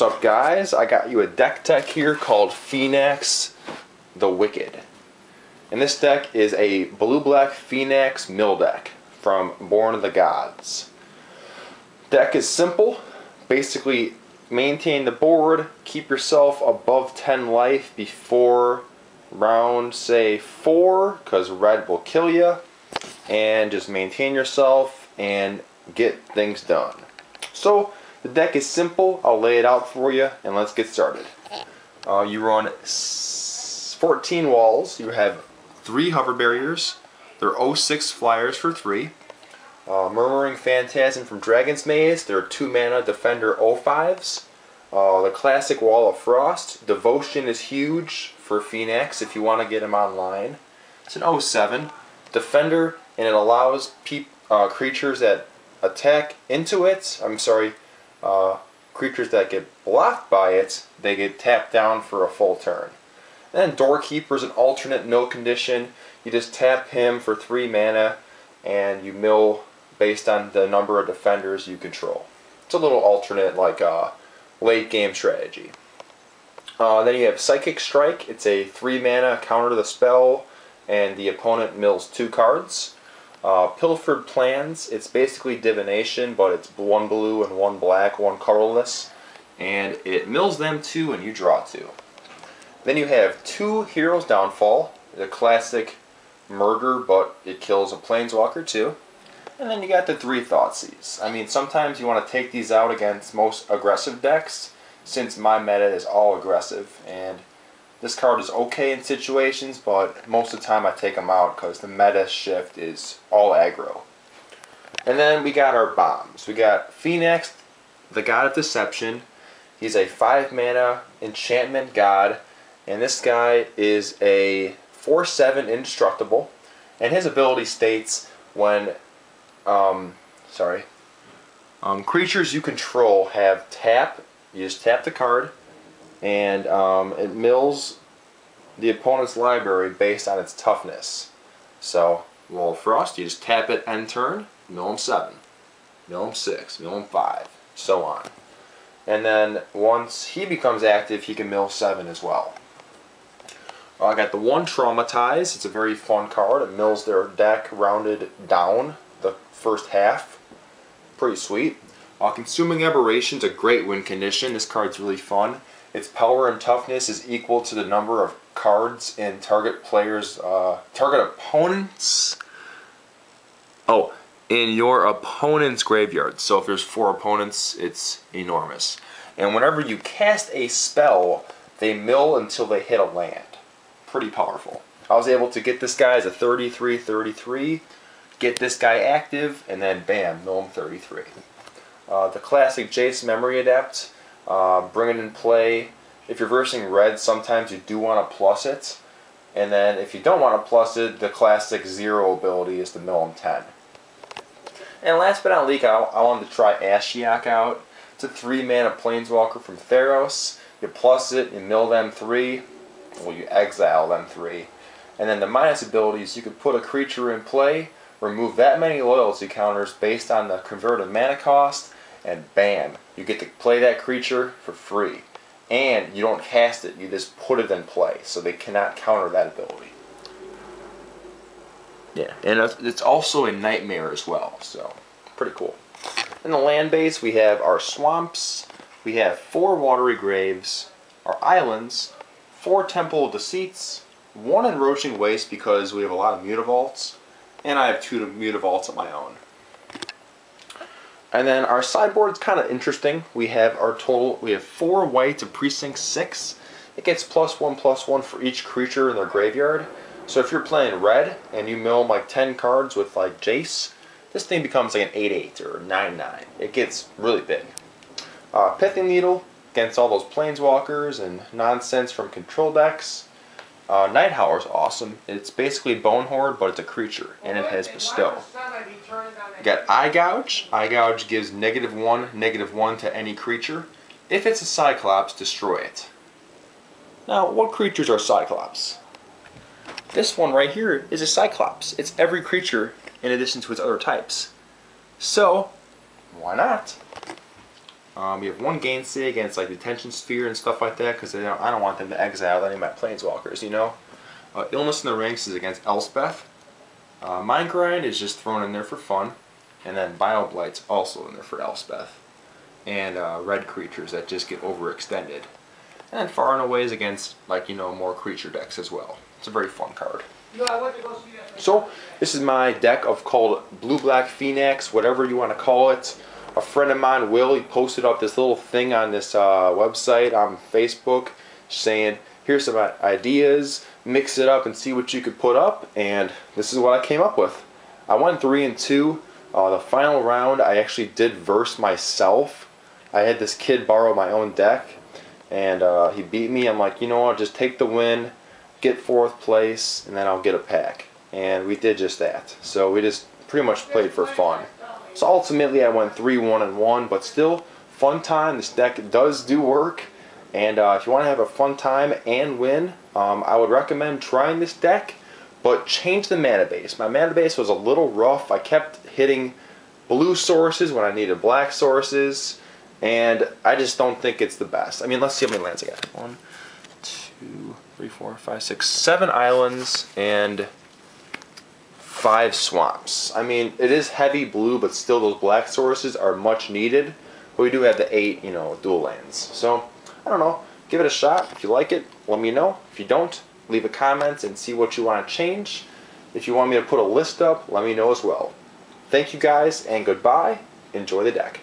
What's up, guys? I got you a deck tech here called Phenax the Wicked. And this deck is a blue-black Phenax mill deck from Born of the Gods. Deck is simple. Basically, maintain the board, keep yourself above 10 life before round, say, 4, because red will kill you. And just maintain yourself and get things done. So, the deck is simple. I'll lay it out for you, and let's get started. You run 14 walls. You have 3 hover barriers. They're 06 flyers for 3. Murmuring Phantasm from Dragon's Maze. They're 2 mana Defender 05s. The classic Wall of Frost. Devotion is huge for Phenax if you want to get him online. It's an 07. Defender, and it allows creatures that attack into it. Creatures that get blocked by it, they get tapped down for a full turn. And then Doorkeeper's an alternate mill condition. You just tap him for 3 mana, and you mill based on the number of defenders you control. It's a little alternate, like late game strategy. Then you have Psychic Strike. It's a 3 mana counter the spell, and the opponent mills 2 cards. Pilfered Plans, it's basically divination, but it's 1 blue and 1 black, 1 colorless, and it mills them 2 and you draw 2. Then you have 2 Heroes Downfall, the classic murder, but it kills a planeswalker too. And then you got the 3 Thoughtseize. I mean, sometimes you want to take these out against most aggressive decks, since my meta is all aggressive, and this card is okay in situations, but most of the time I take them out because the meta shift is all aggro. And then we got our bombs. We got Phenax, the God of Deception. He's a 5 mana enchantment god, and this guy is a 4/7 indestructible. And his ability states when creatures you control have tap, you just tap the card, and it mills the opponent's library based on its toughness. So, Wall of Frost, you just tap it end turn, mill him 7, mill him 6, mill him 5, so on. And then once he becomes active, he can mill 7 as well. I got the 1 Traumatize. It's a very fun card. It mills their deck rounded down the first half. Pretty sweet. Consuming Aberration's a great win condition. This card's really fun. Its power and toughness is equal to the number of cards in target opponent's. In your opponent's graveyard. So if there's 4 opponents, it's enormous. And whenever you cast a spell, they mill until they hit a land. Pretty powerful. I was able to get this guy as a 33/33, get this guy active, and then bam, mill him 33. The classic Jace Memory Adept. Bring it in play. If you're versing red, sometimes you do want to plus it. And then if you don't want to plus it, the classic 0 ability is to mill him 10. And last but not least, I wanted to try Ashiok out. It's a 3 mana planeswalker from Theros. You plus it, you mill them 3. Well, you exile them 3. And then the minus abilities, you could put a creature in play, remove that many loyalty counters based on the converted mana cost, and bam, you get to play that creature for free. And you don't cast it, you just put it in play, so they cannot counter that ability. Yeah, and it's also a nightmare as well, so pretty cool. In the land base, we have our swamps, we have 4 watery graves, our islands, 4 temple of deceits, 1 encroaching waste because we have a lot of mutavaults, and I have 2 mutavaults of my own. And then our sideboard's kind of interesting. We have 4 white to precinct 6. It gets +1/+1 for each creature in their graveyard. So if you're playing red and you mill like 10 cards with like Jace, this thing becomes like an 8/8 or 9/9. It gets really big. Pithing Needle against all those planeswalkers and nonsense from control decks. Nighthowler's awesome. It's basically Bone Horde, but it's a creature, and it has Bestow. You got Eye Gouge. Eye Gouge gives -1/-1 to any creature. If it's a Cyclops, destroy it. Now, what creatures are Cyclops? This one right here is a Cyclops. It's every creature in addition to its other types. So, why not? We have one Gainsay against like Detention Sphere and stuff like that, because I don't want them to exile any of my Planeswalkers, you know. Illness in the Ranks is against Elspeth. Mind Grind is just thrown in there for fun. And then Bioblight's also in there for Elspeth. And red creatures that just get overextended. And then Far and Away is against, like, you know, more creature decks as well. It's a very fun card. So, this is my deck called Blue-Black Phenax, whatever you want to call it. A friend of mine, Will, he posted up this little thing on this website on Facebook saying, here's some ideas, mix it up and see what you could put up, and this is what I came up with. I went 3-2. The final round, I actually did verse myself. I had this kid borrow my own deck, and he beat me. I'm like, you know what, just take the win, get 4th place, and then I'll get a pack. And we did just that. So we just pretty much played for fun. So ultimately I went 3-1-1, but still, fun time. This deck does do work. And if you want to have a fun time and win, I would recommend trying this deck, but change the mana base. My mana base was a little rough. I kept hitting blue sources when I needed black sources, and I just don't think it's the best. I mean, let's see how many lands I got. 1, 2, 3, 4, 5, 6, 7 islands and 5 swamps. I mean, it is heavy blue, but still those black sources are much needed. But we do have the 8, you know, dual lands. So, I don't know. Give it a shot. If you like it, let me know. If you don't, leave a comment and see what you want to change. If you want me to put a list up, let me know as well. Thank you guys, and goodbye. Enjoy the deck.